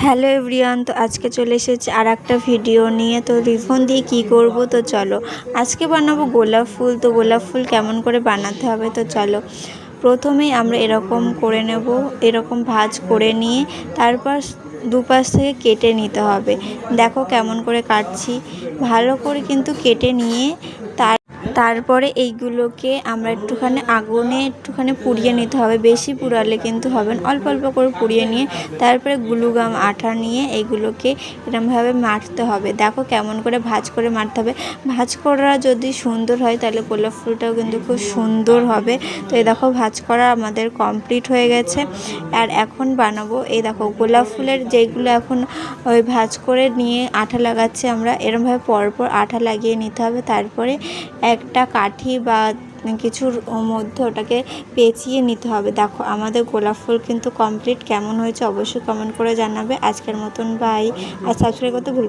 Hello everyone, তো আজকে চলে এসেছি আর একটা ভিডিও নিয়ে। তো রিবন দিয়ে কি করব, তো চলো আজকে বানাবো গোলাপ ফুল। তো গোলাপ ফুল কেমন করে বানাতে হবে, তো চলো প্রথমেই আমরা এরকম করে নেব, এরকম ভাঁজ করে নিয়ে তারপর দুপাশ থেকে কেটে নিতে হবে। দেখো কেমন করে কাটছি, ভালো করে কিন্তু কেটে নিয়ে তারপরে এইগুলোকে আমরা আগুনে একটুখানি পুড়িয়ে নিতে হবে। বেশি পুড়ালে কিন্তু হবে না, অল্প অল্প করে পুড়িয়ে নিয়ে তারপরে গ্লুগাম আঠা নিয়ে এইগুলোকে এরমভাবে মারতে হবে। দেখো কেমন করে ভাঁজ করে মারতে হবে। ভাঁজ করা যদি সুন্দর হয় তাহলে গোলাপ ফুলটাও কিন্তু খুব সুন্দর হবে। তো এই দেখো ভাঁজ করা আমাদের কমপ্লিট হয়ে গেছে। আর এখন বানাবো, এই দেখো গোলাপ ফুলের যেগুলো এখন ওই ভাঁজ করে নিয়ে আঠা লাগাচ্ছে, আমরা এরমভাবে পরপর আঠা লাগিয়ে নিতে হবে। তারপরে একটা কাঠি বা কিছুর মধ্যে ওটাকে পেঁচিয়ে নিতে হবে। দেখো আমাদের গোলাপ ফুল কিন্তু কমপ্লিট। কেমন হয়েছে অবশ্যই কমেন্ট করে জানাবে। আজকের মতন বাই, আর সাবস্ক্রাইব করতে ভুল